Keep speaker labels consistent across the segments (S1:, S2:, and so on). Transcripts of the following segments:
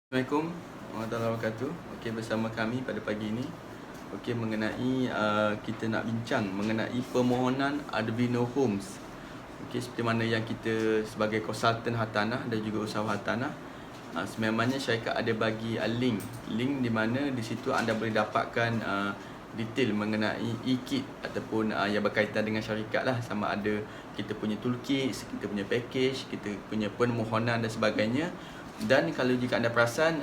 S1: Assalamualaikum warahmatullahi wabarakatuh. Okey, bersama kami pada pagi ini mengenai kita nak bincang mengenai permohonan Arduino Homes. Okey, seperti mana yang kita sebagai konsultan hartanah dan juga usahawan hartanah, sememangnya syarikat ada bagi link di mana di situ anda boleh dapatkan detail mengenai e-kit ataupun yang berkaitan dengan syarikat lah, sama ada kita punya toolkit, kita punya package, kita punya permohonan dan sebagainya. Dan kalau jika anda perasan,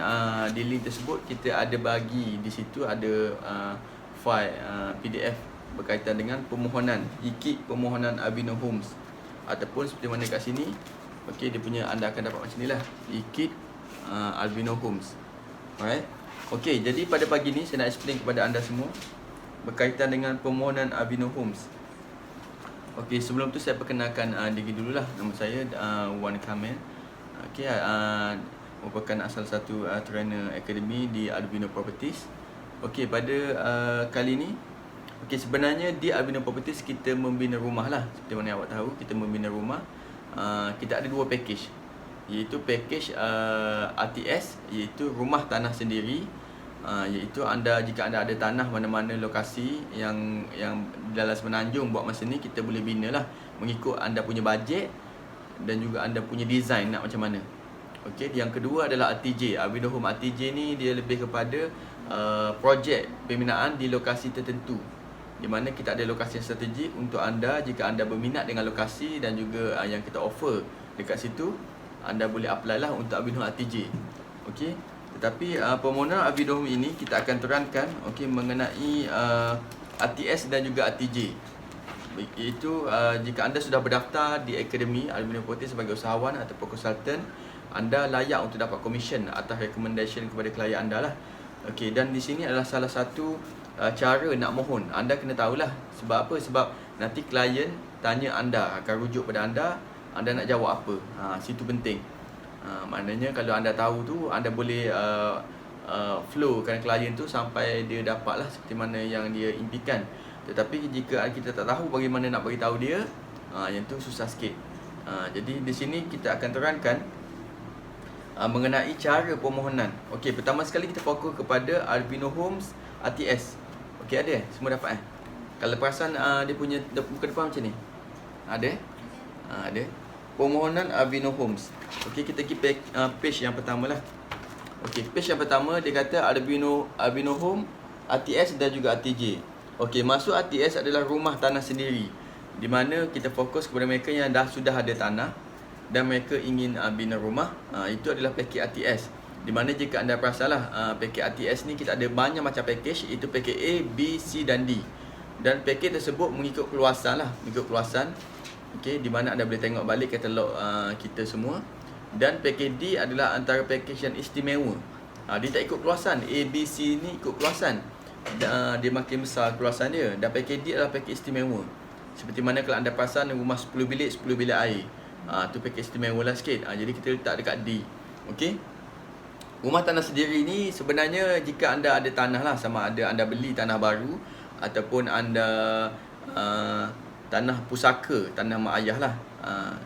S1: di link tersebut kita ada bagi di situ ada file PDF berkaitan dengan permohonan e-kit permohonan Arduino Homes, ataupun seperti mana kat sini. Okey, dia punya anda akan dapat macam inilah e-kit Arduino Homes. Alright. Okey, jadi pada pagi ni saya nak explain kepada anda semua berkaitan dengan permohonan Arduino Homes. Okey, sebelum tu saya perkenalkan diri dululah. Nama saya Wan Kamil. Okey, merupakan salah satu trainer akademi di Arduino Properties. Okey, pada kali ni, sebenarnya di Arduino Properties kita membina rumah lah. Seperti mana awak tahu, kita membina rumah. Kita ada dua package, iaitu package RTS, iaitu rumah tanah sendiri. Iaitu jika anda ada tanah mana-mana lokasi yang dalam Semenanjung buat masa ni, kita boleh bina lah mengikut anda punya bajet dan juga anda punya design nak macam mana. Okey, yang kedua adalah RTJ. Arduino Home RTJ ni dia lebih kepada projek pembinaan di lokasi tertentu, di mana kita ada lokasi yang strategik untuk anda. Jika anda berminat dengan lokasi dan juga yang kita offer dekat situ, anda boleh apply lah untuk Arduino Home RTJ. Okey, tetapi permohonan Arduino Home ini kita akan terangkan mengenai RTS dan juga RTJ. Iaitu jika anda sudah berdaftar di Akademi Arduino Properties sebagai usahawan ataupun konsultan, anda layak untuk dapat komisen atas recommendation kepada klien anda lah. Okey, dan di sini adalah salah satu cara nak mohon. Anda kena tahulah sebab apa? Sebab nanti klien tanya anda, akan rujuk pada anda nak jawab apa. Situ penting. Maknanya kalau anda tahu tu, anda boleh flowkan klien tu sampai dia dapat lah seperti mana yang dia impikan. Tetapi jika kita tak tahu bagaimana nak bagi tahu dia, yang tu susah sikit. Jadi di sini kita akan terangkan mengenai cara permohonan. Okey, pertama sekali kita fokus kepada Arduino Homes RTS. Okey, ada semua dapat Kalau perasan dia punya muka depan macam ni. Ada ada. Permohonan Arduino Homes. Okey, kita pergi page yang pertama lah. Okey, page yang pertama dia kata Arduino Home RTS dan juga RTJ. Okey, maksud RTS adalah rumah tanah sendiri, di mana kita fokus kepada mereka yang sudah ada tanah dan mereka ingin bina rumah. Itu adalah package RTS. Di mana jika anda perasanlah, package RTS ni kita ada banyak macam package, iaitu package A, B, C dan D. Dan package tersebut mengikut keluasan lah, Okey, di mana anda boleh tengok balik katalog kita semua. Dan package D adalah antara package yang istimewa. Dia tak ikut keluasan. A, B, C ni ikut keluasan. Dia makin besar keluasan dia. Dan package D adalah package istimewa. Seperti mana kalau anda perasan rumah 10 bilik, 10 bilik air, tu package istimewa lah sikit. Jadi kita letak dekat D. Okey, rumah tanah sendiri ni sebenarnya jika anda ada tanah lah, sama ada anda beli tanah baru ataupun anda tanah pusaka, tanah mak ayah lah,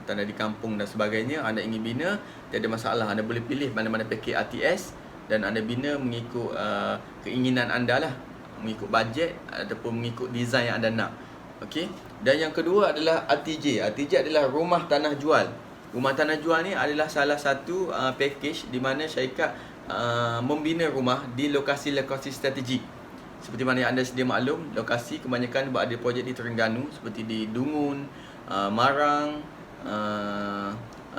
S1: tanah di kampung dan sebagainya, anda ingin bina, tiada masalah. Anda boleh pilih mana-mana package RTS dan anda bina mengikut keinginan anda lah, mengikut bajet ataupun mengikut design yang anda nak. Okey. Dan yang kedua adalah RTJ. RTJ adalah rumah tanah jual. Rumah tanah jual ni adalah salah satu package di mana syarikat membina rumah di lokasi-lokasi strategik. Seperti mana yang anda sedia maklum, lokasi kebanyakan ada projek di Terengganu seperti di Dungun, Marang,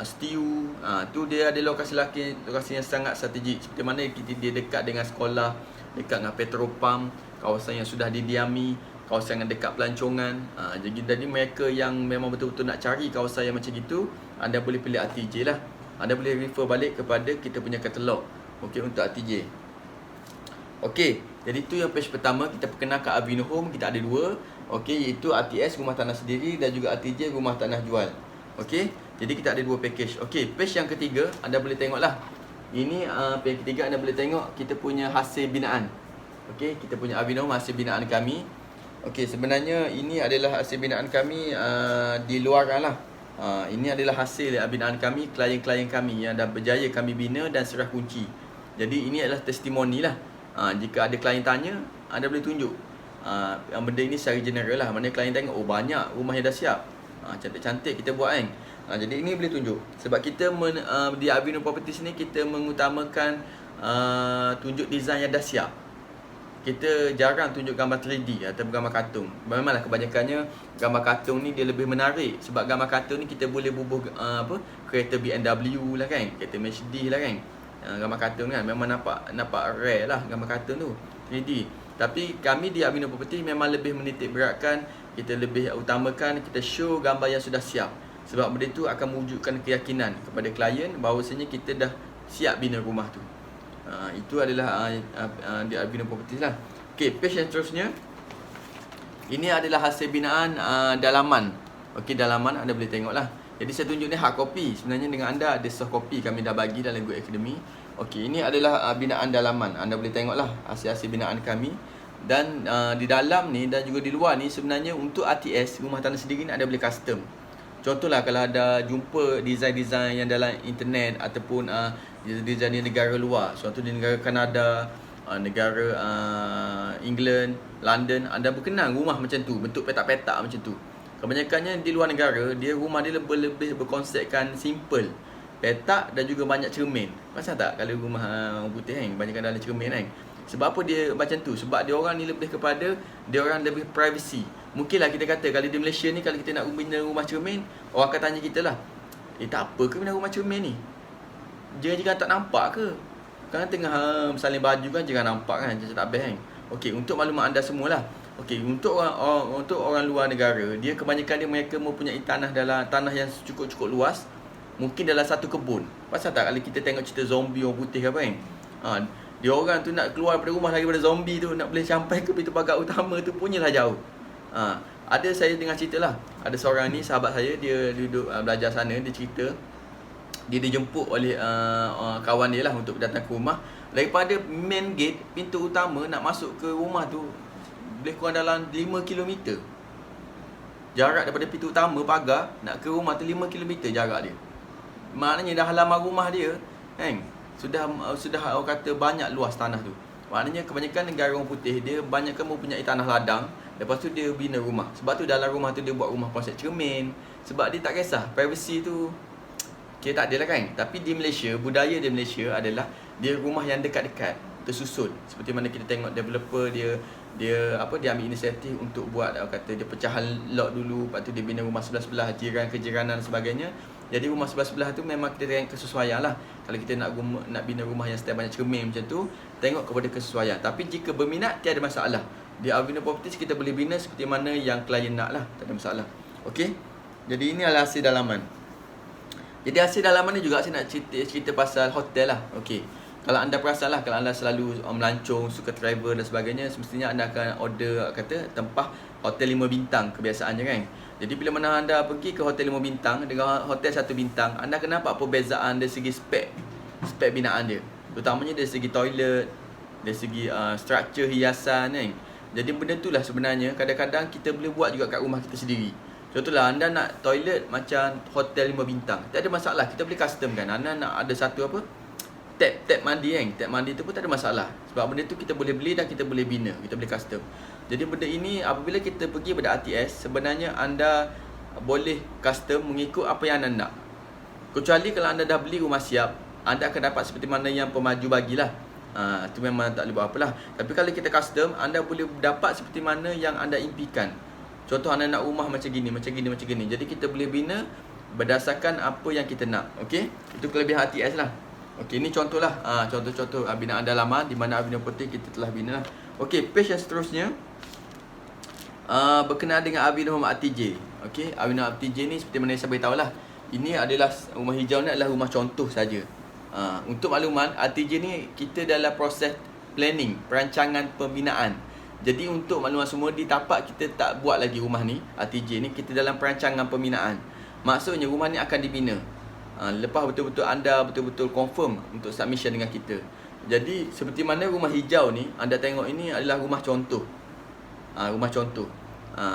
S1: Setiu. Tu dia ada lokasi yang sangat strategik. Seperti mana dia dekat dengan sekolah, dekat dengan petrolpam, kawasan yang sudah didiami, kawasan yang dekat pelancongan. Jadi mereka yang memang betul-betul nak cari kawasan yang macam itu, anda boleh pilih RTJ lah. Anda boleh refer balik kepada kita punya katalog, okey, untuk RTJ. Okey, jadi itu yang page pertama. Kita perkenalkan Arduino Home. Kita ada dua, okey, iaitu RTS rumah tanah sendiri dan juga RTJ rumah tanah jual. Okey, jadi kita ada dua package. Okey, page yang ketiga anda boleh tengoklah. Ini page ketiga, anda boleh tengok kita punya hasil binaan. Okey, kita punya Arduino Home hasil binaan kami. Okey, sebenarnya ini adalah hasil binaan kami di luaran lah. Ini adalah hasil binaan kami, klien-klien kami yang dah berjaya kami bina dan serah kunci. Jadi ini adalah testimoni lah. Jika ada klien tanya, anda boleh tunjuk benda ini secara general lah. Mana klien tengok, oh banyak rumah yang dah siap, cantik-cantik kita buat kan. Jadi ini boleh tunjuk. Sebab kita di Avino Properties ni kita mengutamakan tunjuk design yang dah siap. Kita jarang tunjuk gambar 3D atau gambar kartun. Memanglah kebanyakannya gambar kartun ni dia lebih menarik. Sebab gambar kartun ni kita boleh bubuh kereta BMW lah kan, kereta Mercedes lah kan. Gambar kartun kan memang nampak rare lah gambar kartun tu 3D. Tapi kami di Avino Property memang lebih menitik beratkan, kita lebih utamakan kita show gambar yang sudah siap. Sebab benda tu akan mewujudkan keyakinan kepada klien bahawasanya kita dah siap bina rumah tu. Itu adalah di Avino Properties lah. Okey, page yang seterusnya, ini adalah hasil binaan dalaman. Okey, dalaman anda boleh tengok lah. Jadi saya tunjuk ni hard copy. Sebenarnya dengan anda ada soft copy kami dah bagi dalam Good Academy. Okey, ini adalah binaan dalaman. Anda boleh tengok lah hasil-hasil binaan kami. Dan di dalam ni dan juga di luar ni sebenarnya untuk RTS, rumah tanah sendiri ni anda boleh custom. Contohlah kalau ada jumpa design-design yang dalam internet ataupun design di negara luar, contoh di negara Kanada, negara England, London, anda berkenal rumah macam tu, bentuk petak-petak macam tu. Kebanyakannya di luar negara, rumah dia lebih berkonsepkan simple, petak dan juga banyak cermin. Pasal tak kalau rumah orang putih kan, kebanyakan dalam cermin kan. Sebab apa dia macam tu? Sebab dia orang ni lebih kepada, dia orang lebih privacy. Mungkinlah kita kata kalau di Malaysia ni, kalau kita nak bina rumah cermin, orang akan tanya kita lah, tak apa ke bina rumah cermin ni? Jangan tak nampak ke? Kan tengah saling baju kan, jangan nampak kan, macam tak best kan. Okey, untuk maklumat anda semualah. Okey, untuk orang luar negara, dia kebanyakan mereka mempunyai tanah yang cukup luas, mungkin dalam satu kebun. Pasal tak kalau kita tengok cerita zombie orang putih apa kan? Dia orang tu nak keluar daripada rumah daripada zombie tu, nak boleh sampai ke pintu pagar utama tu punyalah jauh. Ada saya dengar cerita lah, ada seorang ni sahabat saya, dia duduk belajar sana, dia cerita dia dijemput oleh kawan dia lah untuk datang ke rumah. Daripada main gate, pintu utama nak masuk ke rumah tu lebih kurang dalam 5 km. Jarak daripada pintu utama pagar nak ke rumah tu 5 km jarak dia. Maknanya dah halaman rumah dia kan, sudah orang kata banyak luas tanah tu. Maknanya kebanyakan negara orang putih, dia banyakkan mempunyai tanah ladang. Lepas tu dia bina rumah. Sebab tu dalam rumah tu dia buat rumah konsep cermin. Sebab dia tak kisah privacy tu, tak ada lah kan. Tapi di Malaysia, budaya di Malaysia adalah dia rumah yang dekat-dekat, tersusun. Seperti mana kita tengok developer dia ambil inisiatif untuk buat, kata dia pecahan lot dulu, lepas tu dia bina rumah sebelah-sebelah, kejiranan dan sebagainya. Jadi rumah sebelah-sebelah tu memang kita tengok kesesuaian lah. Kalau kita nak bina rumah yang setiap banyak cermin macam tu, tengok kepada kesesuaian. Tapi jika berminat, tiada masalah. Di Avino Properties kita boleh bina seperti mana yang klien nak lah, tak ada masalah. Okey, jadi ini adalah hasil dalaman. Jadi hasil dalaman ni juga saya nak cerita pasal hotel lah. Okey, kalau anda perasan lah, kalau anda selalu melancong, suka travel dan sebagainya, semestinya anda akan order tempah hotel 5 bintang kebiasaannya kan. Jadi bila mana anda pergi ke hotel 5 bintang dengan hotel 1 bintang, anda akan nampak perbezaan dari segi spek binaan dia. Terutamanya dari segi toilet, dari segi struktur hiasan kan. Jadi benda tu lah sebenarnya kadang-kadang kita boleh buat juga kat rumah kita sendiri. Contohlah anda nak toilet macam hotel 5 bintang, tak ada masalah, kita boleh custom kan. Anda nak ada satu tap mandi kan. Tap mandi tu pun tak ada masalah. Sebab benda tu kita boleh beli dan kita boleh bina, kita boleh custom. Jadi benda ini apabila kita pergi pada RTS, sebenarnya anda boleh custom mengikut apa yang anda nak. Kecuali kalau anda dah beli rumah siap, anda akan dapat seperti mana yang pemaju bagilah. Itu memang tak boleh buat apalah. Tapi kalau kita custom, anda boleh dapat seperti mana yang anda impikan. Contoh anda nak rumah macam gini. Jadi kita boleh bina berdasarkan apa yang kita nak. Okey, itu kelebihan RTS lah. Okey, ini contohlah, contoh-contoh binaan dalaman di mana Avino Properties kita telah bina lah. Okey, page yang seterusnya berkenaan dengan Avino Home RTJ. Okey, Avino RTJ ni seperti mana saya beritahu lah, ini adalah rumah hijau ni adalah rumah contoh saja. Untuk makluman, RTJ ni kita dalam proses planning, perancangan pembinaan. Jadi untuk makluman semua, di tapak kita tak buat lagi rumah ni, RTJ ni kita dalam perancangan pembinaan. Maksudnya rumah ni akan dibina lepas betul-betul anda betul-betul confirm untuk submission dengan kita. Jadi seperti mana rumah hijau ni anda tengok, ini adalah rumah contoh. Rumah contoh.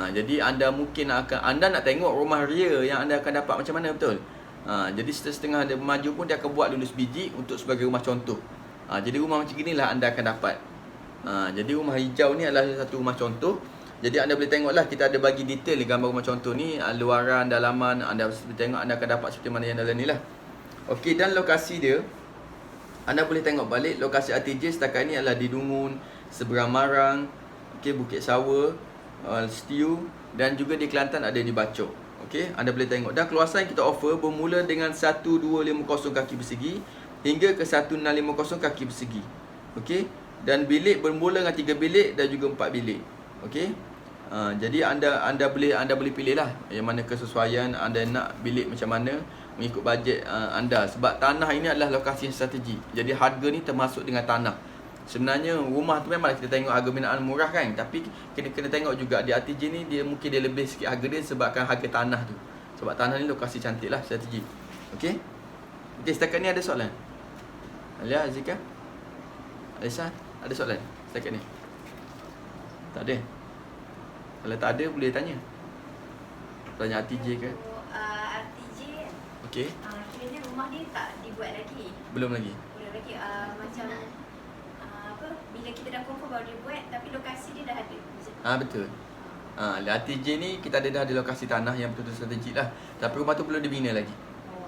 S1: Jadi anda mungkin anda nak tengok rumah real yang anda akan dapat macam mana, betul? Jadi setengah dia maju pun dia akan buat dulu sebiji untuk sebagai rumah contoh. Jadi rumah macam inilah anda akan dapat. Jadi rumah hijau ni adalah satu rumah contoh. Jadi anda boleh tengoklah, kita ada bagi detail gambar rumah contoh ni, luaran, dalaman. Anda boleh tengok, anda akan dapat seperti mana yang dalam ni lah. Okey, dan lokasi dia, anda boleh tengok balik lokasi RTJ setakat ni adalah di Dungun, Seberang Marang, okey, Bukit Sawa, Setiu, dan juga di Kelantan ada di Bacok. Okey, anda boleh tengok. Dan keluasan yang kita offer bermula dengan 1250 kaki persegi hingga ke 1650 kaki persegi. Okey, dan bilik bermula dengan 3 bilik dan juga 4 bilik. Okey. Jadi anda boleh pilih lah yang mana kesesuaian anda nak bilik macam mana mengikut bajet anda. Sebab tanah ini adalah lokasi yang strategi. Jadi harga ni termasuk dengan tanah. Sebenarnya rumah tu memang kita tengok harga binaan murah kan, tapi kena tengok juga di RTJ ni dia mungkin dia lebih sikit harga dia sebabkan harga tanah tu. Sebab tanah ni lokasi cantik lah, strategi. Okey. Okey, setakat ni ada soalan? Alia, Azika? Alisa, ada soalan setakat ni? Tak ada? Kalau tak ada boleh tanya. Tanya RTJ ke?
S2: RTJ.
S1: Okey.
S2: Kiranya rumah ni tak dibuat lagi.
S1: Belum lagi.
S2: Macam apa, bila kita dah confirm baru dia buat, tapi lokasi dia dah ada.
S1: Betul. RTJ ni kita ada lokasi tanah yang betul-betul strategik lah. Tapi rumah tu belum dibina lagi.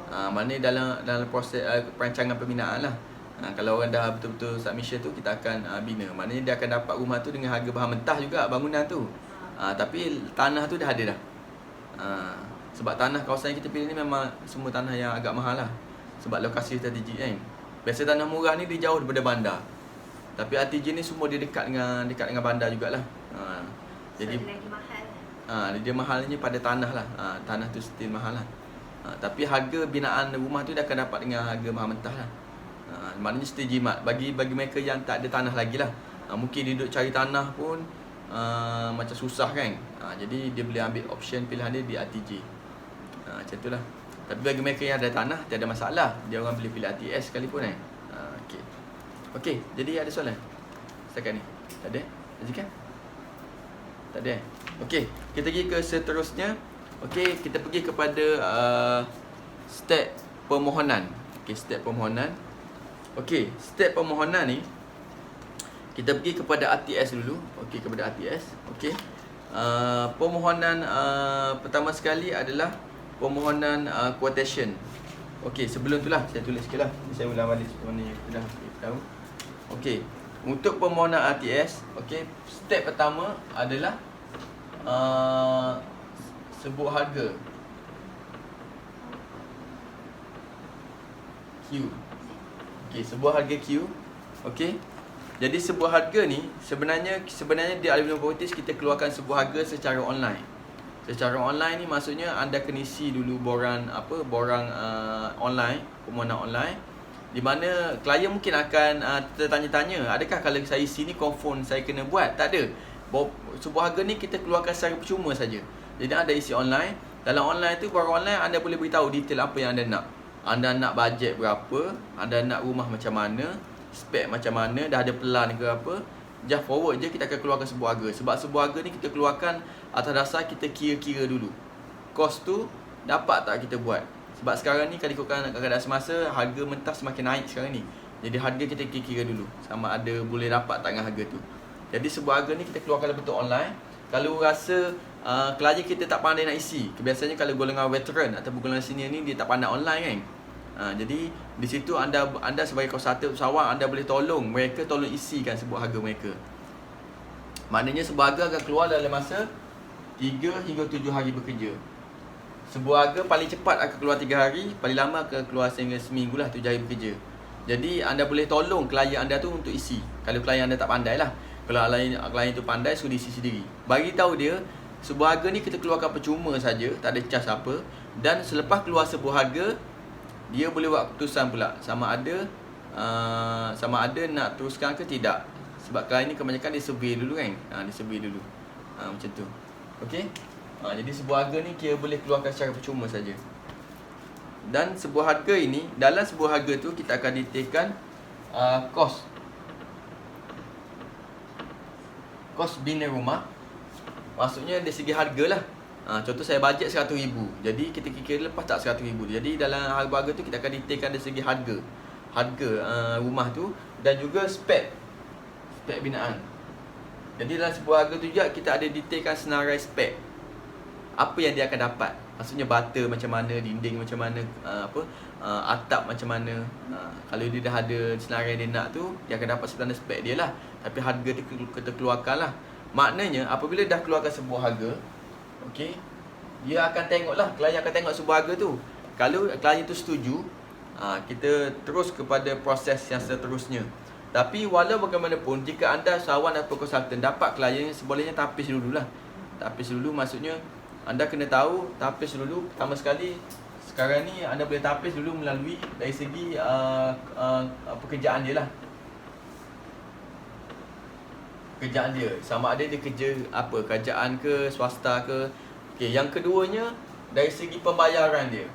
S1: Maknanya dalam proses perancangan pembinaan lah. Kalau orang dah betul-betul submission tu, kita akan bina. Maknanya dia akan dapat rumah tu dengan harga bahan mentah juga bangunan tu. Tapi tanah tu dah ada dah. Sebab tanah kawasan yang kita pilih ni memang semua tanah yang agak mahal lah. Sebab lokasi strategik kan. Biasa tanah murah ni dia jauh daripada bandar. Tapi RTJ ni semua dia dekat dengan bandar jugalah. Jadi
S2: dia lagi mahal.
S1: Dia mahalnya pada tanah lah. Tanah tu still mahal lah. Tapi harga binaan rumah tu dia akan dapat dengan harga mahal mentah lah. Maknanya strategi jimat bagi mereka yang tak ada tanah lagi lah. Mungkin dia duduk cari tanah pun macam susah kan. Jadi dia boleh ambil option pilihan dia di RTJ. Macam tu lah. Tapi bagi mereka yang ada tanah, tiada masalah. Dia orang boleh pilih RTS sekalipun kan. Okey, jadi ada soalan setakat ni? Tak ada? Azika? Tak ada. Okey, kita pergi ke seterusnya. Okey, kita pergi kepada step permohonan. Okey, step permohonan. Okey, step permohonan ni kita pergi kepada RTS dulu. Okey, kepada RTS. Okey. Permohonan pertama sekali adalah permohonan quotation. Okey, sebelum tu lah saya tulis sikitlah. Saya ulang balik seperti mana yang kita dah tahu. Okey, untuk permohonan RTS, okey, step pertama adalah sebut harga Q. Okey, sebuah harga Q. Okey. Jadi sebuah harga ni sebenarnya di Aluminium Properties kita keluarkan sebuah harga secara online. Secara online ni maksudnya anda kena isi dulu borang online, permohonan online, di mana klien mungkin akan tertanya-tanya, adakah kalau saya isi ni confirm saya kena buat? Tak ada. Sebuah harga ni kita keluarkan secara percuma saja. Jadi anda isi online. Dalam online tu, borang online, anda boleh beritahu detail apa yang anda nak. Anda nak bajet berapa, anda nak rumah macam mana, spek macam mana, dah ada plan ke apa, just forward je, kita akan keluarkan sebuah harga. Sebab sebuah harga ni kita keluarkan atas dasar kita kira-kira dulu kos tu dapat tak kita buat. Sebab sekarang ni kalau ikutkan keadaan semasa, harga mentah semakin naik sekarang ni. Jadi harga kita kira-kira dulu sama ada boleh dapat tak dengan harga tu. Jadi sebuah harga ni kita keluarkan dalam bentuk online. Kalau rasa klien kita tak pandai nak isi, biasanya kalau golongan veteran ataupun golongan senior ni dia tak pandai online kan. Jadi di situ anda sebagai konsultan usahawan, anda boleh tolong isikan sebuah harga mereka. Maknanya sebuah harga akan keluar dalam masa 3 hingga 7 hari bekerja. Sebuah harga paling cepat akan keluar 3 hari, paling lama akan keluar sehingga seminggu lah, 7 hari bekerja. Jadi anda boleh tolong klien anda tu untuk isi. Kalau klien anda tak pandai lah. Kalau klien tu pandai, suruh isi sendiri. Bagi tahu dia, sebuah harga ni kita keluarkan percuma saja, tak ada cas apa. Dan selepas keluar sebuah harga, dia boleh buat keputusan pula sama ada nak teruskan ke tidak. Sebab klien ni kebanyakan dia survey dulu kan. Dia survey dulu. Macam tu. Okey. Jadi sebuah harga ni kita boleh keluarkan secara percuma saja. Dan sebuah harga ini, dalam sebuah harga tu kita akan detailkan kos bina rumah. Maksudnya dari segi harga lah. Contoh saya bajet RM100,000. Jadi kita kira lepas tak RM100,000. Jadi dalam harga tu kita akan detailkan dari segi harga. harga rumah tu dan juga spek binaan. Jadi dalam sebuah harga tu juga kita ada detailkan senarai spek apa yang dia akan dapat. Maksudnya bata macam mana, dinding macam mana, atap macam mana. Kalau dia dah ada senarai dia nak tu, dia akan dapat standard spek dia lah. Tapi harga dia kita keluarkan lah. Maknanya apabila dah keluarkan sebuah harga, okey, dia akan tengok lah, klien akan tengok sebuah harga tu. Kalau klien tu setuju, kita terus kepada proses yang seterusnya. Tapi walau bagaimanapun, jika anda sawan atau konsultan dapat klien, sebolehnya tapis dululah. Tapis dulu maksudnya anda kena tahu, tapis dulu pertama sekali. Sekarang ni anda boleh tapis dulu melalui dari segi pekerjaan dia lah. Kerjaan dia, sama ada dia kerja apa, kerajaan ke, swasta ke. Okey, yang keduanya dari segi pembayaran dia.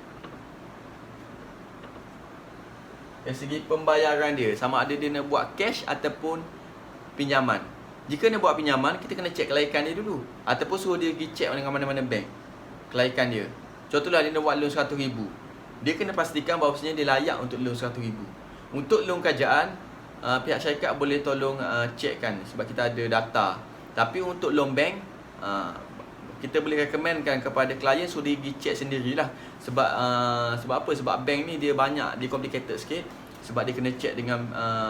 S1: Dari segi pembayaran dia, sama ada dia nak buat cash ataupun pinjaman. Jika nak buat pinjaman, kita kena cek kelaikan dia dulu. Ataupun suruh dia pergi cek dengan mana-mana bank kelaikan dia. Contohlah dia nak buat loan RM100,000. Dia kena pastikan bahawasanya dia layak untuk loan RM100,000. Untuk loan kerajaan, pihak syarikat boleh tolong cekkan sebab kita ada data. Tapi untuk loan bank, kita boleh recommendkan kepada klien suruh dia pergi cek sendirilah. Sebab apa? Sebab bank ni dia banyak, dia complicated sikit. Sebab dia kena cek dengan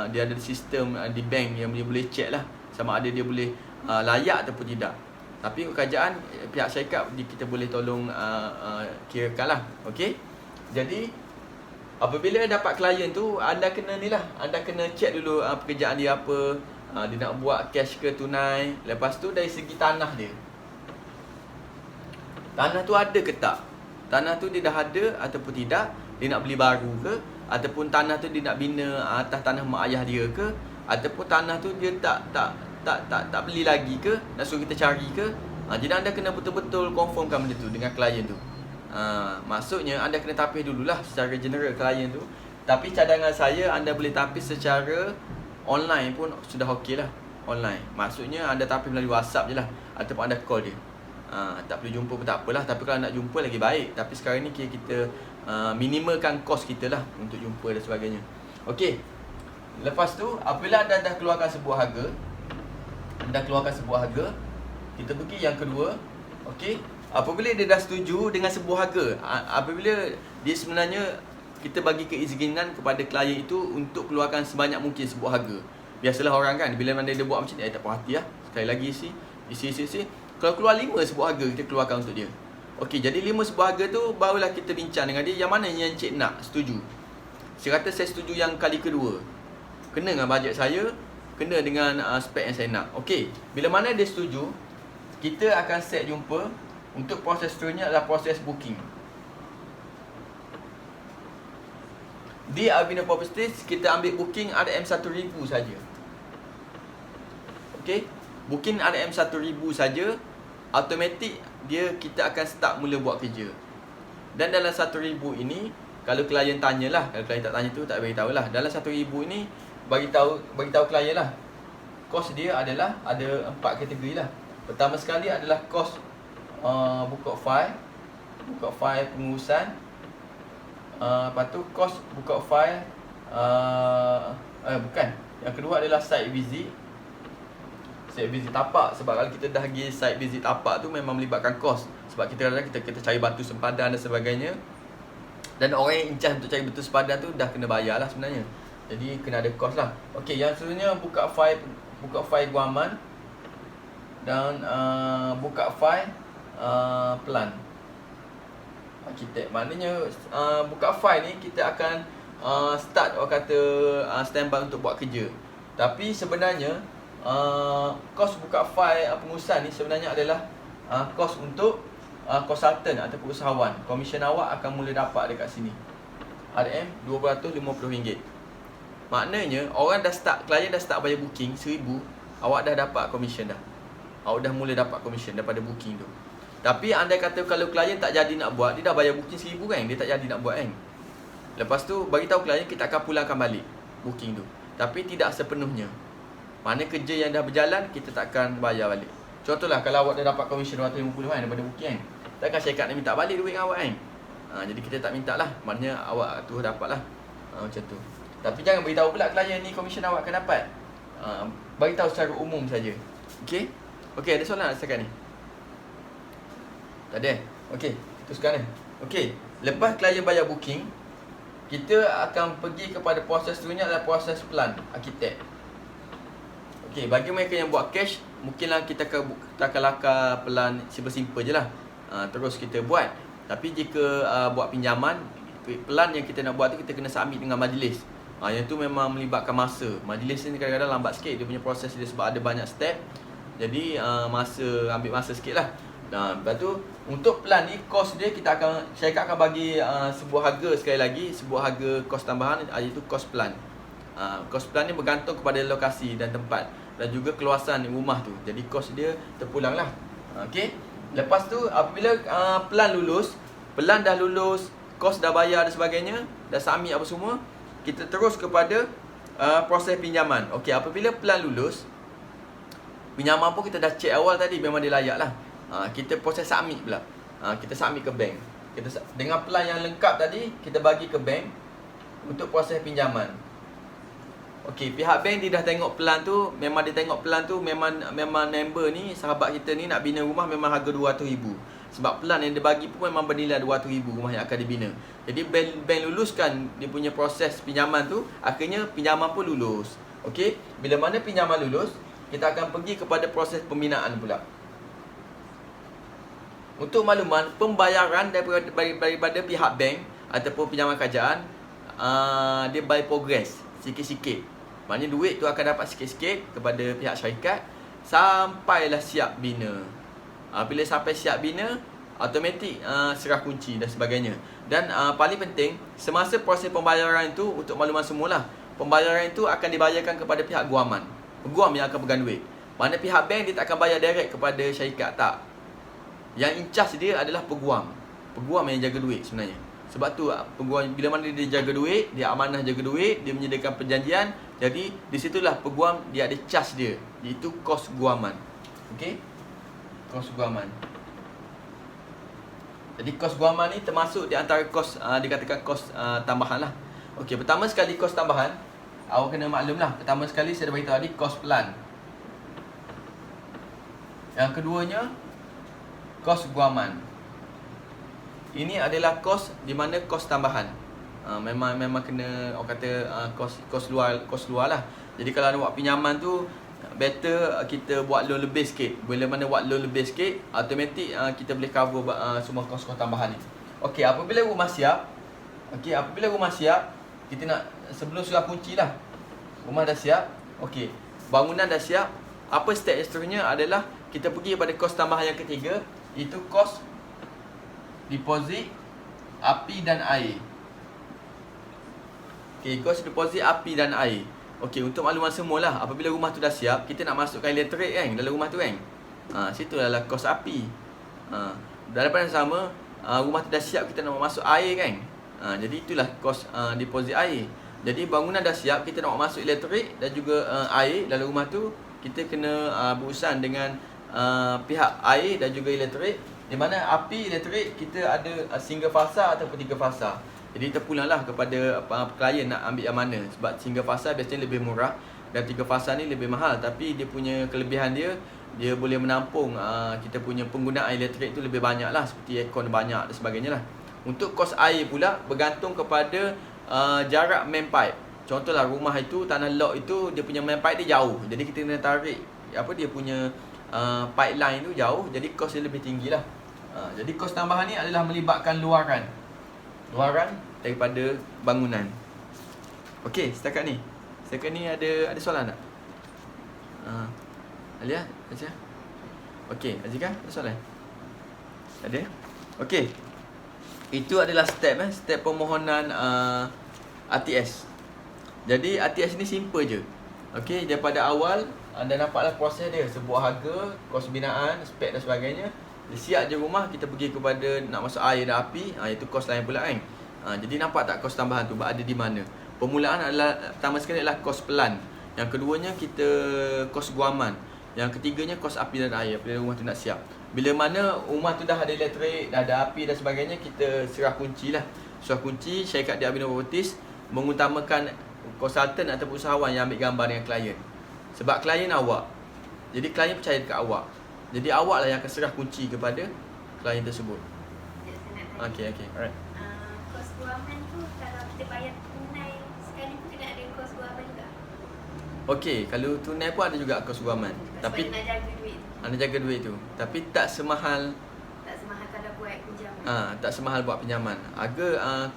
S1: dia ada sistem di bank yang dia boleh cek lah sama ada dia boleh layak ataupun tidak. Tapi kerajaan, pihak syarikat kita boleh tolong kirakan lah. Okey. Jadi apabila dapat klien tu, anda kena ni lah, anda kena cek dulu pekerjaan dia apa, dia nak buat cash ke tunai. Lepas tu dari segi tanah dia, tanah tu ada ke tak? Tanah tu dia dah ada ataupun tidak? Dia nak beli baru ke? Ataupun tanah tu dia nak bina atas tanah mak ayah dia ke? Ataupun tanah tu dia tak beli lagi ke? Nak suruh kita cari ke? Jadi anda kena betul-betul confirmkan benda tu dengan klien tu. Maksudnya anda kena tapis dululah secara general klien tu. Tapi cadangan saya, anda boleh tapis secara online pun sudah okey lah. Online, maksudnya anda tapis melalui WhatsApp je lah, ataupun anda call dia. Tak perlu jumpa pun tak apalah. Tapi kalau nak jumpa lagi baik. Tapi sekarang ni kita minimalkan kos kita lah untuk jumpa dan sebagainya. Okey. Lepas tu apabila anda dah keluarkan sebuah harga, kita pergi yang kedua. Okey. Apabila dia dah setuju dengan sebuah harga, apabila dia sebenarnya kita bagi keizinan kepada klien itu untuk keluarkan sebanyak mungkin sebuah harga. Biasalah orang kan, bila mana dia buat macam ni, tak puas hati lah. Sekali lagi isi. Kalau keluar 5 sebuah harga, kita keluarkan untuk dia. Okey, jadi 5 sebuah harga tu, barulah kita bincang dengan dia, yang mana yang cik nak, setuju. Saya kata saya setuju yang kali kedua. Kena dengan bajet saya, kena dengan spek yang saya nak. Okey, bila mana dia setuju, kita akan set jumpa. Untuk proses seterusnya adalah proses booking. Di Alvino Properties, kita ambil booking RM1,000 saja. Okey, booking RM1,000 saja. Automatik kita akan start mula buat kerja. Dan dalam RM1,000 ini, kalau klien tanyalah, kalau klien tak tanya tu tak bagi tahulah. Dalam RM1,000 ini bagi tahu klien lah. Kos dia adalah ada 4 kategori lah. Pertama sekali adalah kos buka file pengurusan. Lepas tu kos buka file bukan. Yang kedua adalah site visit. Site visit tapak. Sebab kalau kita dah pergi site visit tapak tu memang melibatkan kos. Sebab kita cari batu sempadan dan sebagainya. Dan orang yang in charge untuk cari batu sempadan tu dah kena bayar lah sebenarnya. Jadi kena ada kos lah. Okey, yang seterusnya buka file guaman. Dan buka file plan arkitek. Maknanya buka file ni kita akan start orang kata standby untuk buat kerja. Tapi sebenarnya kos buka file pengurusan ni sebenarnya adalah kos untuk konsultan ataupun usahawan. Komisen awak akan mula dapat dekat sini, RM250. Maknanya klien dah start bayar booking RM1,000, awak dah dapat komisen dah. Awak dah mula dapat komisen daripada booking tu. Tapi anda kata kalau klien tak jadi nak buat, dia dah bayar booking RM1,000 kan, dia tak jadi nak buat kan. Lepas tu bagi tahu klien kita akan pulangkan balik booking tu. Tapi tidak sepenuhnya. Mana kerja yang dah berjalan kita takkan bayar balik. Contohlah kalau awak dah dapat komisen RM250 kan daripada booking kan, takkan syarikat nak minta balik duit dengan awak kan. Jadi kita tak minta lah. Maknanya awak tu dapat lah. Macam tu. Tapi jangan beritahu pula klien ni komisen awak akan dapat. Bagi tahu secara umum saja. Okey? Okey, ada soalan tak setakat ni? Tak ada. Okey, teruskan ni. Okey, lepas klien bayar booking, kita akan pergi kepada proses seterusnya adalah proses plan arkitek. Okey, bagi mereka yang buat cash, mungkinlah kita akan lakar plan simple-simple je lah. Terus kita buat. Tapi jika buat pinjaman, plan yang kita nak buat tu kita kena submit dengan majlis. Yang tu memang melibatkan masa. Majlis ni kadang-kadang lambat sikit dia punya proses dia sebab ada banyak step. Jadi ambil masa sikit lah. Lepas tu untuk plan ni kos dia syarikat akan bagi sebuah harga sekali lagi, sebuah harga kos tambahan iaitu kos plan. Kos plan ni bergantung kepada lokasi dan tempat dan juga keluasan rumah tu. Jadi kos dia terpulang lah. Okey. Lepas tu apabila plan dah lulus, kos dah bayar dan sebagainya, dah submit apa semua, kita terus kepada proses pinjaman. Okey, apabila plan lulus, pinjaman pun kita dah check awal tadi memang dia layak lah. Kita proses submit pula. Kita submit ke bank. Dengan plan yang lengkap tadi, kita bagi ke bank untuk proses pinjaman. Okey, pihak bank dia dah tengok plan tu, memang memang member ni, sahabat kita ni nak bina rumah memang harga 200,000. Sebab plan yang dia bagi pun memang bernilai 200,000 rumah yang akan dibina. Jadi bank luluskan dia punya proses pinjaman tu, akhirnya pinjaman pun lulus. Okey, bila mana pinjaman lulus, kita akan pergi kepada proses pembinaan pula. Untuk makluman, pembayaran daripada pihak bank ataupun pinjaman kerajaan, dia by progress, sikit-sikit. Maknanya duit tu akan dapat sikit-sikit kepada pihak syarikat sampailah siap bina. Bila sampai siap bina, automatik serah kunci dan sebagainya. Dan paling penting, semasa proses pembayaran itu, untuk makluman semualah, pembayaran itu akan dibayarkan kepada pihak guaman. Guam yang akan pegang duit. Mana pihak bank dia tak akan bayar direct kepada syarikat, tak. Yang in charge dia adalah peguam. Peguam yang jaga duit sebenarnya. Sebab tu peguam bila mana dia jaga duit, dia amanah jaga duit, dia menyediakan perjanjian. Jadi di situlah peguam dia ada charge dia, iaitu kos guaman. Okey? Kos guaman. Jadi kos guaman ni termasuk di antara kos dikatakan kos tambahan lah. Okey, pertama sekali kos tambahan, awak kena maklum lah. Pertama sekali saya dah beritahu tadi kos plan. Yang keduanya kos guaman. Ini adalah kos di mana kos tambahan. Memang kena orang kata kos luar lah. Jadi kalau nak buat pinjaman tu better kita buat loan lebih sikit. Bila mana buat loan lebih sikit, automatik kita boleh cover semua kos-kos tambahan ni. Okey, apabila rumah siap, kita nak sebelum serah kunci lah. Rumah dah siap. Okey, bangunan dah siap. Apa step seterusnya adalah kita pergi pada kos tambahan yang ketiga, itu kos deposit api dan air. Okey, kos deposit api dan air. Okey, untuk makluman semualah, apabila rumah tu dah siap, kita nak masukkan elektrik kan dalam rumah tu kan. Situ adalah kos api. Daripada yang sama, rumah tu dah siap, kita nak masuk air kan. Jadi itulah kos deposit air. Jadi bangunan dah siap, kita nak masuk elektrik dan juga air dalam rumah tu, kita kena berurusan dengan pihak air dan juga elektrik. Di mana api elektrik kita ada single fasa ataupun 3 fasa. Jadi terpulanglah kepada klien nak ambil yang mana. Sebab single fasa biasanya lebih murah dan 3 fasa ni lebih mahal. Tapi dia punya kelebihan dia boleh menampung kita punya penggunaan elektrik tu lebih banyak lah. Seperti aircon banyak dan sebagainya lah. Untuk kos air pula bergantung kepada jarak main pipe. Contohlah rumah itu, tanah lot itu, dia punya main pipe dia jauh. Jadi kita kena tarik dia punya pipeline tu jauh. Jadi kos dia lebih tinggi lah. Jadi kos tambahan ni adalah melibatkan luaran daripada bangunan. Okey, setakat ni ada soalan tak? Alia, Azia? Okey, Azika, ada soalan? Ada? Okey. Itu adalah step permohonan RTS. Jadi RTS ni simple je. Okey, daripada awal anda nampaklah proses dia, sebuah harga, kos binaan, spek dan sebagainya. Siap je rumah, kita pergi kepada nak masuk air dan api, itu kos lain pula kan. Jadi nampak tak kos tambahan tu ada di mana? Permulaan adalah pertama sekali adalah kos pelan. Yang keduanya kita kos guaman. Yang ketiganya kos api dan air bila rumah tu nak siap. Bila mana rumah tu dah ada elektrik, dah ada api dan sebagainya, kita serah kunci lah. Serah kunci, syarikat Di Abino Properties mengutamakan konsultan ataupun usahawan yang ambil gambar dengan klien. Sebab klien awak. Jadi klien percaya dekat awak. Jadi awak lah yang akan serah kunci kepada klien tersebut.
S2: Saya nak tanya.
S1: Okay, alright.
S2: Kos guaman tu kalau kita bayar tunai sekali pun kena ada kos guaman juga.
S1: Okay, kalau tunai pun ada juga kos guaman.
S2: Sebab
S1: Tapi
S2: nak jaga duit.
S1: anda jaga duit tu. Tapi tak semahal
S2: Tak semahal kalau buat pinjaman.
S1: tak semahal buat pinjaman. Harga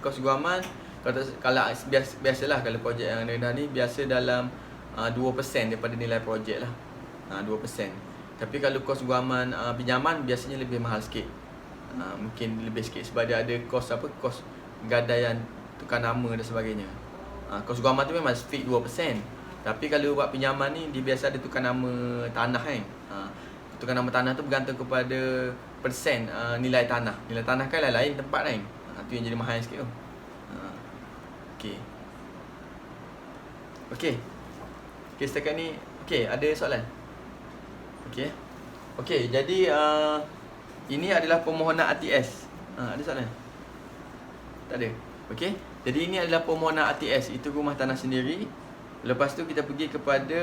S1: kos guaman kalau biasalah kalau projek yang rendah ni biasa dalam 2% daripada nilai projek lah. 2%. Tapi kalau kos guaman pinjaman biasanya lebih mahal sikit. Mungkin lebih sikit sebab dia ada kos kos gadaian tukar nama dan sebagainya. Kos guaman tu memang fix 2%. Tapi kalau buat pinjaman ni dia biasa ada tukar nama tanah kan. Tukar nama tanah tu bergantung kepada persen nilai tanah. Nilai tanah kan lain tempat kan. Tu yang jadi mahal sikit tu. Okey. Okey. Okey, setakat ni ada soalan? Okey. Okey, jadi ini adalah permohonan ATS. Ada soalan? Tak ada. Okey. Jadi ini adalah permohonan ATS, itu rumah tanah sendiri. Lepas tu kita pergi kepada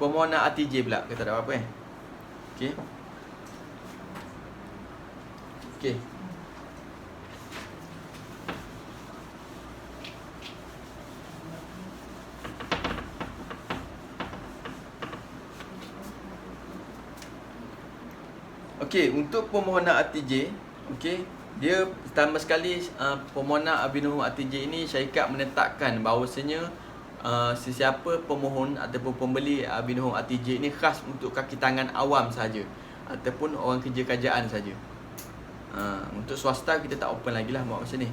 S1: permohonan ATJ pula. Kita tak ada apa-apa Okey. Okey. Okey, untuk permohonan ATJ, okey, dia pertama sekali permohonan Abinohome ATJ ini syarikat menetapkan bahawasanya sesiapa pemohon ataupun pembeli Abinohome ATJ ini khas untuk kaki tangan awam saja ataupun orang kerja kerajaan saja. Untuk swasta kita tak open lagi lah buat macam ni.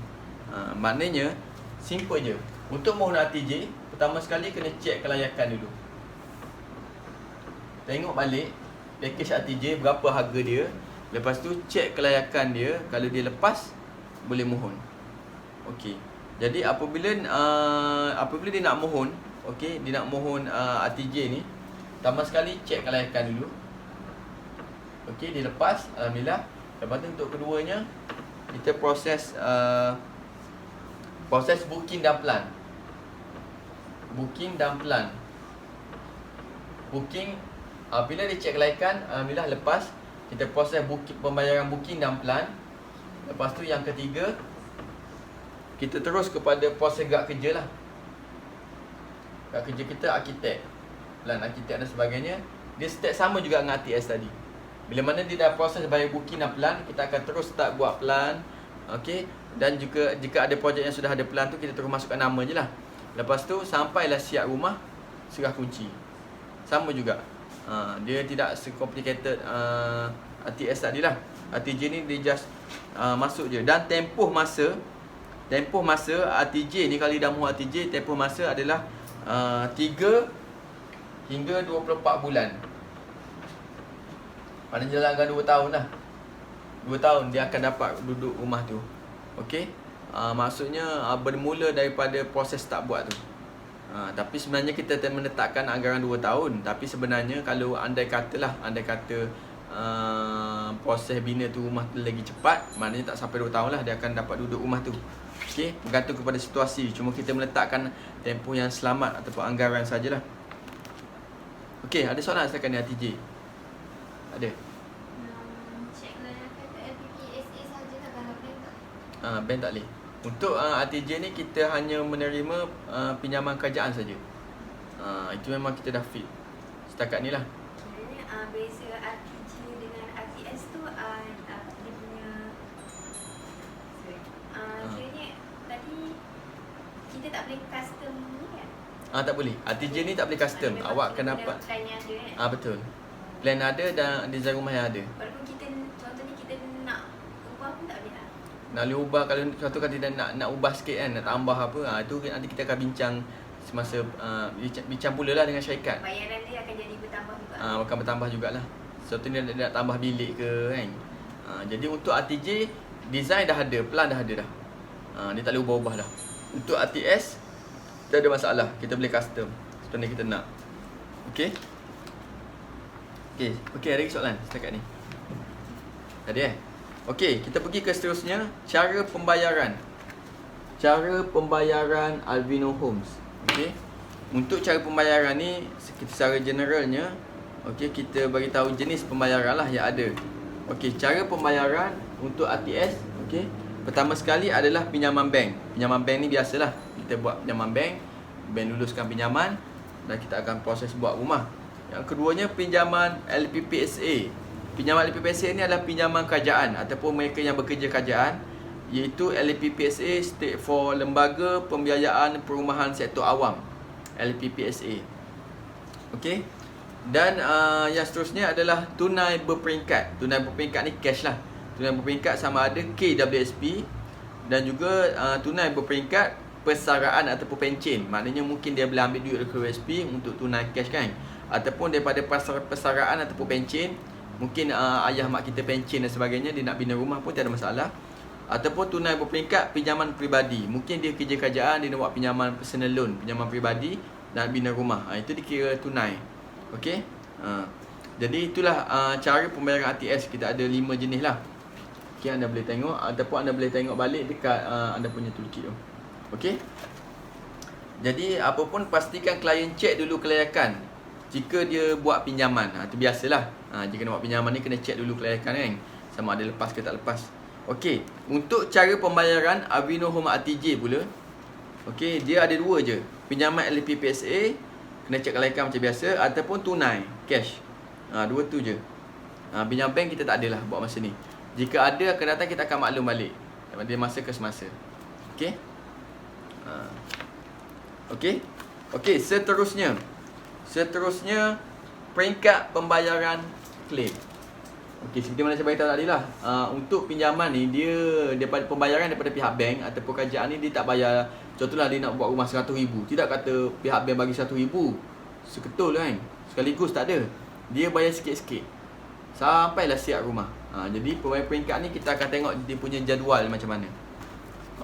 S1: Maknanya simple je. Untuk mohon ATJ, pertama sekali kena check kelayakan dulu. Tengok balik package ATJ berapa harga dia. Lepas tu check kelayakan dia. Kalau dia lepas, boleh mohon. Okey. Jadi apabila dia nak mohon, okey, dia nak mohon ATJ ni, pertama sekali check kelayakan dulu. Okey, dia lepas, alhamdulillah. Lepas tu untuk keduanya, kita proses booking dan plan. Booking dan plan. Booking, bila dia check kelayakan, alhamdulillah lepas, kita proses pembayaran booking dan plan. Lepas tu yang ketiga, kita terus kepada proses gerak kerja lah. Gerak kerja kita arkitek, plan arkitek dan sebagainya. Dia step sama juga dengan ATS tadi. Bila mana dia dah proses bayar booking dan plan, kita akan terus start buat plan. Okey. Dan juga jika ada projek yang sudah ada plan tu, kita terus masukkan nama je lah. Lepas tu sampailah siap rumah, serah kunci. Sama juga. Dia tidak se-complicated ATS tadi lah. ATJ ni dia just masuk je. Dan tempoh masa ATJ ni, kalau dah mahu ATJ, tempoh masa adalah 3 hingga 24 bulan. Maknanya dalam 2 tahun lah. 2 tahun dia akan dapat duduk rumah tu. Okey. Maksudnya bermula daripada proses tak buat tu. Tapi sebenarnya kita menetapkan anggaran 2 tahun. Tapi sebenarnya kalau andai kata proses bina tu rumah tu lagi cepat, maknanya tak sampai 2 tahun lah dia akan dapat duduk rumah tu. Okey, bergantung kepada situasi. Cuma kita meletakkan tempoh yang selamat ataupun anggaran sajalah. Okey, ada soalan setakat ni ATJ? Ada?
S2: Check kelayakan kat LPPSA saja tak, kalau bank tak?
S1: Bank tak boleh. Untuk ATJ ni kita hanya menerima pinjaman kerajaan saja. Itu memang kita dah fit setakat ni lah.
S2: Sebenarnya beza RTJ dengan RTS tu dia punya kiranya tadi kita tak boleh custom ni kan?
S1: Tak boleh. ATJ ni tak boleh custom. Awak akan dapat
S2: plan yang ada kan?
S1: betul. Plan ada dan design rumah yang ada.
S2: Walaupun kita contohnya kita nak ubah pun tak boleh lah.
S1: Nak boleh ubah, kalau satu kali kita nak ubah sikit kan, nak tambah apa, itu nanti kita akan bincang semasa bincang pula lah dengan syarikat.
S2: Bayaran dia akan jadi bertambah juga.
S1: Akan bertambah jugalah. Sebab tu dia nak tambah bilik ke kan. Jadi untuk ATJ design dah ada, plan dah ada dah. Dia tak boleh ubah-ubah dah. Untuk ATS tak ada masalah, kita boleh custom sebenarnya kita nak. Okey. Okey, ada lagi soalan setakat ni? Ada Okey, kita pergi ke seterusnya, cara pembayaran. Cara pembayaran Alvino Homes. Okey. Untuk cara pembayaran ni secara generalnya, okey, kita bagi tahu jenis pembayaran lah yang ada. Okey, cara pembayaran untuk ATS, okey. Pertama sekali adalah pinjaman bank. Pinjaman bank ni biasalah, kita buat pinjaman bank, bank luluskan pinjaman dan kita akan proses buat rumah. Yang keduanya pinjaman LPPSA. Pinjaman LPPSA ni adalah pinjaman kerajaan ataupun mereka yang bekerja kerajaan, iaitu LPPSA state for Lembaga Pembiayaan Perumahan Sektor Awam, LPPSA. Okey. Dan yang seterusnya adalah tunai berperingkat. Tunai berperingkat ni cash lah. Tunai berperingkat sama ada KWSP dan juga tunai berperingkat persaraan ataupun pencen. Maknanya mungkin dia boleh ambil duit dari KWSP untuk tunai cash kan. Ataupun daripada persaraan ataupun pencen, mungkin ayah mak kita pencen dan sebagainya, dia nak bina rumah pun tiada masalah. Ataupun tunai berperingkat pinjaman peribadi. Mungkin dia kerja kerajaan, dia nak buat pinjaman personal loan, pinjaman peribadi dan bina rumah. Itu dikira tunai. Okey. Jadi itulah cara pembayaran ATS. Kita ada 5 jenis lah. Okay, anda boleh tengok ataupun anda boleh tengok balik dekat anda punya toolkit tu. Okey. Jadi apapun pastikan klien cek dulu kelayakan jika dia buat pinjaman. Itu biasalah. Jika nak buat pinjaman ni kena cek dulu kelayakan kan. Sama ada lepas ke tak lepas. Okey, untuk cara pembayaran Avino Home RTJ pula. Okey, dia ada 2 je. Pinjaman LPPSA kena cek kelayakan macam biasa ataupun tunai cash. 2 tu je. Pinjam bank kita tak adalah buat masa ni. Jika ada akan datang kita akan maklum balik. Dia masa ke semasa. Okey. Okey. Okey, seterusnya peringkat pembayaran claim. Okey, seperti mana saya beritahu tadi lah. Untuk pinjaman ni dia daripada pembayaran daripada pihak bank ataupun kerajaan ni dia tak bayar. Contohlah dia nak buat rumah 100,000. Tidak kata pihak bank bagi 100,000 seketul kan. Sekaligus tak ada. Dia bayar sikit-sikit sampailah siap rumah. Jadi pembayaran peringkat ni kita akan tengok dia punya jadual macam mana.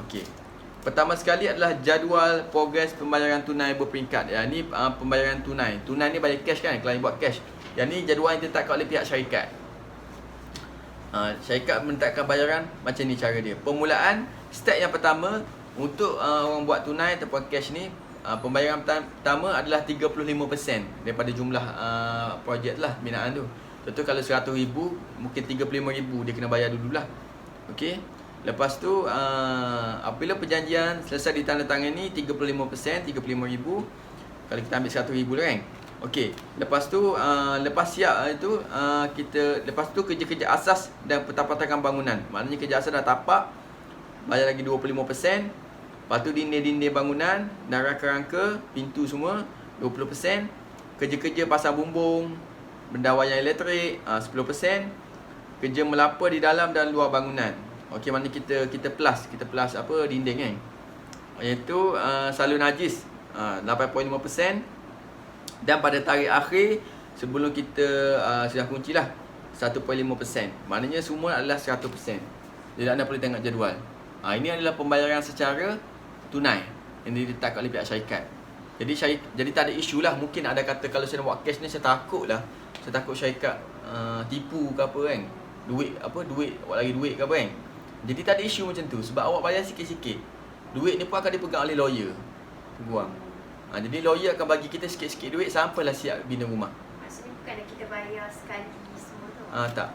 S1: Okey. Pertama sekali adalah jadual progres pembayaran tunai berperingkat. Ni pembayaran tunai. Tunai ni bayar cash kan, klien buat cash. Yang ni jadual yang ditetapkan oleh pihak syarikat. Syarikat menetapkan bayaran macam ni cara dia. Permulaan step yang pertama untuk orang buat tunai ataupun cash ni, pembayaran pertama adalah 35% daripada jumlah projek lah binaan tu. Contoh kalau 100,000 mungkin 35,000 dia kena bayar dululah. Okey. Lepas tu apabila perjanjian selesai ditandatangani 35% 35,000. Kalau kita ambil 100,000 lah kan. Okey. Lepas tu lepas siap itu lepas tu kerja-kerja asas dan petapatakan bangunan. Maknanya kerja asas dah tapak, bayar lagi 25%. Lepas tu dinding-dinding bangunan dan rangka-rangka pintu semua 20%. Kerja-kerja pasang bumbung, benda wayang elektrik 10%. Kerja melapa di dalam dan luar bangunan. Okey, mana kita plus apa dinding kan. Iaitu salur najis 8.5%. Dan pada tarikh akhir sebelum kita sudah kunci lah 1.5%. Maknanya semua adalah 100%. Jadi anda boleh tengok jadual. Ini adalah pembayaran secara tunai yang ditetapkan oleh pihak syarikat. Jadi tak ada isu lah. Mungkin ada kata kalau saya nak buat cash ni saya takut lah. Saya takut syarikat tipu ke apa kan. Duit buat lagi duit ke apa kan. Jadi tak ada isu macam tu. Sebab awak bayar sikit-sikit, duit ni pun akan dipegang oleh lawyer. Buang. Jadi lawyer akan bagi kita sikit-sikit duit sampailah siap bina rumah.
S2: Maksudnya bukanlah kita bayar sekali semua tu.
S1: Tak.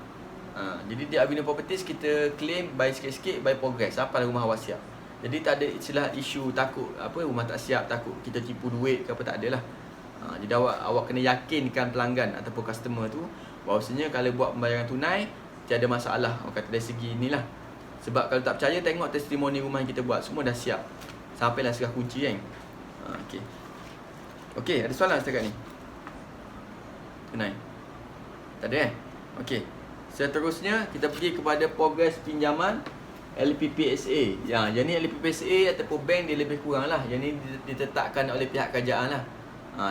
S1: Jadi di Avino Properties kita claim bayar sikit-sikit, bayar progress sampailah rumah awak siap. Jadi tak ada istilah isu takut rumah tak siap, takut kita tipu duit ke apa, tak adalah. Jadi awak kena yakinkan pelanggan ataupun customer tu bahawasanya kalau buat pembayaran tunai tiada masalah. Orang kata dari segi inilah. Sebab kalau tak percaya tengok testimoni rumah yang kita buat, semua dah siap. Sampailah serah kunci kan. Okey. Okey, ada soalan setakat ni? Tunai. Tak ada Okey. Seterusnya kita pergi kepada progres pinjaman LPPSA. Yang ni LPPSA ataupun bank dia lebih kurang lah. Yang ni ditetapkan oleh pihak kerajaan lah.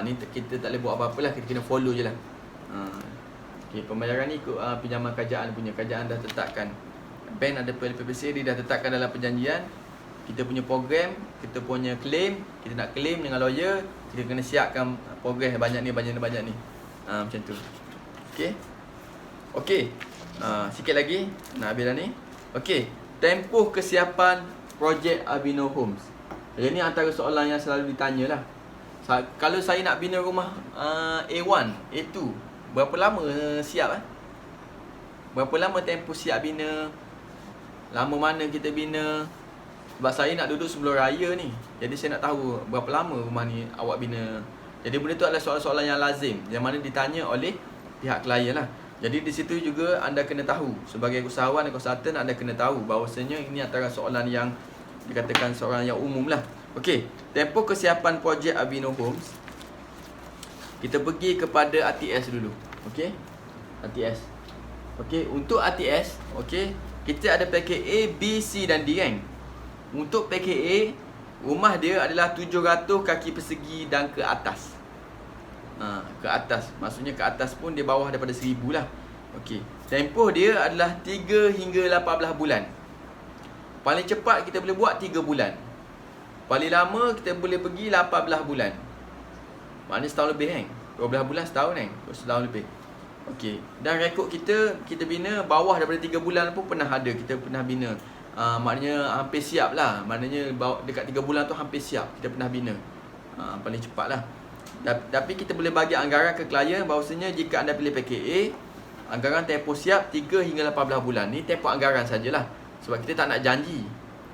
S1: Ni kita tak boleh buat apa-apa lah. Kita kena follow je lah. Okay, pembayaran ni ikut pinjaman kerajaan punya. Kerajaan dah tetapkan. Bank ada LPPSA, dia dah tetapkan dalam perjanjian. Kita punya program, kita punya claim. Kita nak claim dengan lawyer, kita kena siapkan progres banyak ni. Macam tu. Okay. Okey. Sikit lagi nak habis dah ni. Okey, tempoh kesiapan projek Avino Homes. Jadi ni antara soalan yang selalu ditanya lah. Kalau saya nak bina rumah A1, A2, berapa lama siap Berapa lama tempoh siap bina? Lama mana kita bina? Sebab saya nak duduk sebelum raya ni. Jadi saya nak tahu berapa lama rumah ni awak bina. Jadi benda tu adalah soalan-soalan yang lazim, yang mana ditanya oleh pihak klien lah. Jadi di situ juga anda kena tahu, sebagai usahawan dan konsultan, anda kena tahu bahawasanya ini antara soalan yang dikatakan soalan yang umum lah. Okey, tempoh kesiapan projek Avino Homes. Kita pergi kepada RTS dulu. Okey, RTS. Okey, untuk RTS, okey, kita ada pakej A, B, C dan D kan. Untuk pakej A, rumah dia adalah 700 kaki persegi dan ke atas. Ke atas, maksudnya ke atas pun dia bawah daripada 1000 lah. Okey, tempoh dia adalah 3 hingga 18 bulan. Paling cepat kita boleh buat 3 bulan. Paling lama kita boleh pergi 18 bulan. Maknanya setahun lebih kan. 12 bulan setahun kan. Setahun lebih. Okey, dan rekod kita bina bawah daripada 3 bulan pun pernah ada. Kita pernah bina. Maknanya hampir siap lah. Maknanya dekat 3 bulan tu hampir siap. Kita pernah bina. Paling cepat lah. Tapi kita boleh bagi anggaran ke klien bahawasanya jika anda pilih pakej A, anggaran tempoh siap 3 hingga 18 bulan. Ni tempoh anggaran sajalah. Sebab kita tak nak janji.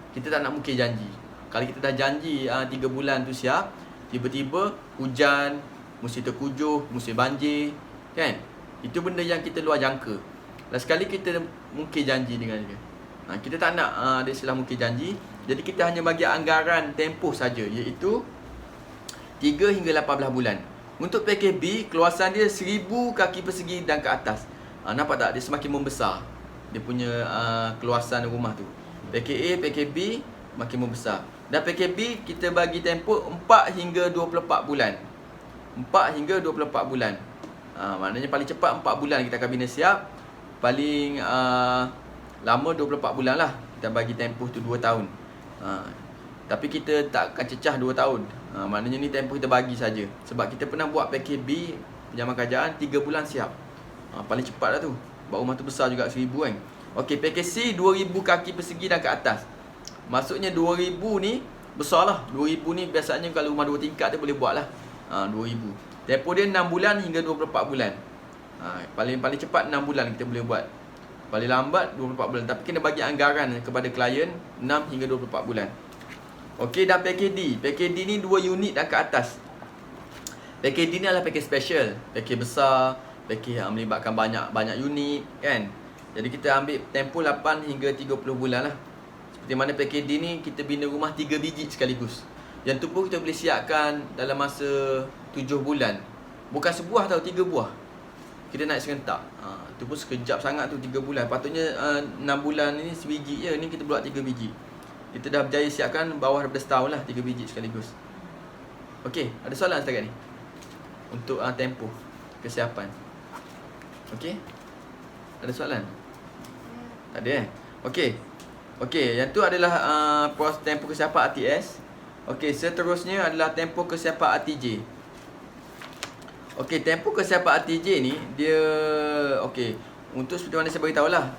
S1: Kita tak nak mungkir janji. Kalau kita dah janji 3 bulan tu siap, tiba-tiba hujan, musim terkujuh, musim banjir, kan? Itu benda yang kita luar jangka. Last sekali kita mungkir janji dengan dia. Kita tak nak ada istilah mungkir janji. Jadi kita hanya bagi anggaran tempoh saja, iaitu 3 hingga 18 bulan. Untuk pakej B, keluasan dia 1000 kaki persegi dan ke atas. Nampak tak? Dia semakin membesar. Dia punya keluasan rumah tu. Pakej A, pakej B makin membesar. Dan pakej B kita bagi tempoh 4 hingga 24 bulan. 4 hingga 24 bulan. Maknanya paling cepat 4 bulan kita akan bina siap. Paling lama 24 bulan lah. Kita bagi tempoh tu 2 tahun. Tapi kita tak akan cecah 2 tahun. Maknanya ni tempoh kita bagi saja. Sebab kita pernah buat pakej B pinjaman kerajaan 3 bulan siap. Paling cepat lah tu. Sebab rumah tu besar juga 1000 kan. Okey, pakej C 2000 kaki persegi dan ke atas. Maksudnya 2000 ni besar lah. 2000 ni biasanya kalau rumah 2 tingkat dia boleh buat lah. 2000. Tempoh dia 6 bulan hingga 24 bulan. Paling cepat 6 bulan kita boleh buat. Paling lambat 24 bulan. Tapi kena bagi anggaran kepada klien 6 hingga 24 bulan. Okey, dan pakej D. Pakej D ni 2 unit dan ke atas. Pakej D ni adalah pakej special. Pakej besar. Pakej yang melibatkan banyak unit kan. Jadi kita ambil tempoh 8 hingga 30 bulan lah. Seperti mana pakej D ni kita bina rumah 3 biji sekaligus. Yang tu pun kita boleh siapkan dalam masa 7 bulan. Bukan sebuah tau, 3 buah. Kita naik serentak. Tu pun sekejap sangat tu 3 bulan. Patutnya 6 bulan ni sebiji je. Ni kita buat 3 biji. Kita dah berjaya siapkan bawah daripada setahun lah 3 biji sekaligus. Okey, ada soalan setakat ni? Untuk tempoh kesiapan. Okey? Ada soalan? Tak ada Okey, yang tu adalah tempoh kesiapan RTS. Okey, seterusnya adalah tempoh kesiapan RTJ. Okey, tempoh kesiapan RTJ ni dia okey, untuk seperti mana saya beritahu lah.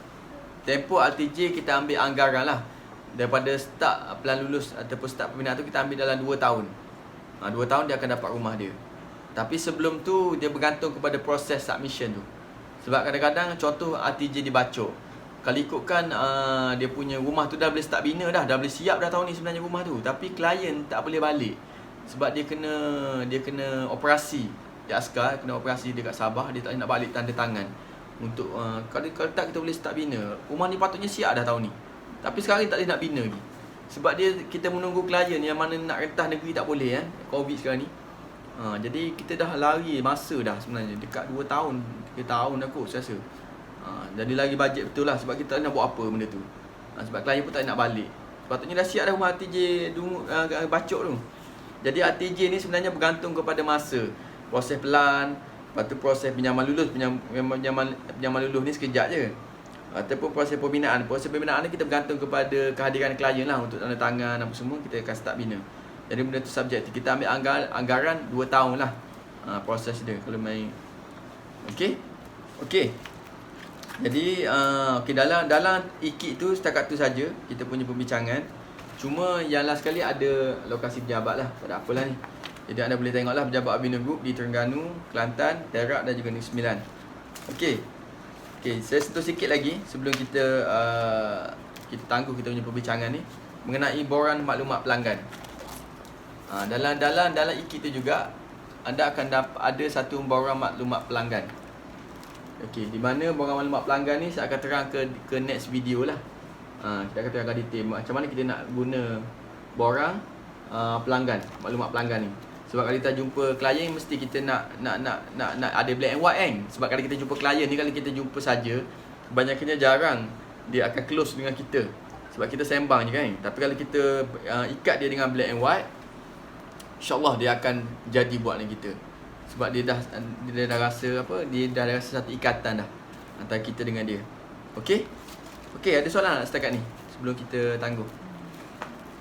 S1: Tempoh RTJ kita ambil anggaran lah. Daripada start pelan lulus ataupun start pembinaan tu kita ambil dalam 2 tahun. 2 tahun dia akan dapat rumah dia. Tapi sebelum tu dia bergantung kepada proses submission tu. Sebab kadang-kadang contoh RTJ dibacok. Kalau ikutkan dia punya rumah tu dah boleh start bina dah boleh siap dah tahun ni sebenarnya rumah tu. Tapi klien tak boleh balik. Sebab dia kena operasi. Dia askar kena operasi dekat Sabah, dia tak nak balik tanda tangan. Untuk kalau tak kita boleh start bina. Rumah ni patutnya siap dah tahun ni. Tapi sekarang tak boleh nak bina lagi. Sebab kita menunggu klien yang mana nak rentas negeri tak boleh Covid sekarang ni. Jadi kita dah lari masa dah sebenarnya. Dekat 2 tahun 3 tahun dah kot saya rasa. Jadi lagi bajet betul lah. Sebab kita tak nak buat apa benda tu. Sebab klien pun tak nak balik. Sepatutnya dah siap dah rumah RTJ bacok tu. Jadi RTJ ni sebenarnya bergantung kepada masa. Proses pelan. Lepas tu proses pinjaman lulus. Pinjaman lulus ni sekejap je. Ataupun proses pembinaan. Proses pembinaan ni kita bergantung kepada kehadiran klien lah. Untuk tanda tangan apa semua kita akan start bina. Jadi benda tu subjektif. Kita ambil anggaran 2 tahun lah proses dia kalau main. Okey. Jadi dalam ikit tu setakat tu saja kita punya pembincangan. Cuma yang last sekali ada lokasi pejabat lah. Tak ada apalah ni. Jadi anda boleh tengoklah Pejabat Albino Group di Terengganu, Kelantan, Perak dan juga Negeri Sembilan. Okey. Okey, saya sentuh sikit lagi sebelum kita kita tangguh kita punya perbincangan ni mengenai borang maklumat pelanggan. Dalam iki tu juga anda akan ada satu borang maklumat pelanggan. Okey, di mana borang maklumat pelanggan ni saya akan terang ke next video lah. Kita akan terangkan detail macam mana kita nak guna borang pelanggan, maklumat pelanggan ni. Sebab kalau kita jumpa klien mesti kita nak ada black and white kan. Sebab kalau kita jumpa klien ni, kalau kita jumpa saja, kebanyakannya jarang dia akan close dengan kita. Sebab kita sembang je kan. Tapi kalau kita ikat dia dengan black and white, InsyaAllah dia akan jadi buat dengan kita. Sebab dia dah rasa apa? Dia dah rasa satu ikatan dah antara kita dengan dia. Okey? Okey, ada soalan tak setakat ni sebelum kita tangguh?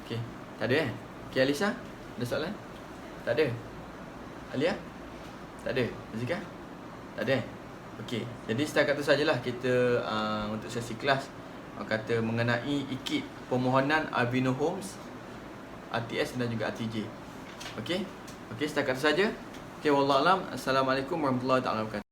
S1: Okey, tak ada Okey, Alisa, ada soalan? Tak ada. Alia? Tak ada. Zika? Tak ada. Okey, jadi setakat tu sajalah kita untuk sesi kelas kata mengenai ikit permohonan Albino Homes, RTS dan juga RTJ. Okey? Okey, setakat tu saja. Okey, wallahualam. Assalamualaikum warahmatullahi wabarakatuh.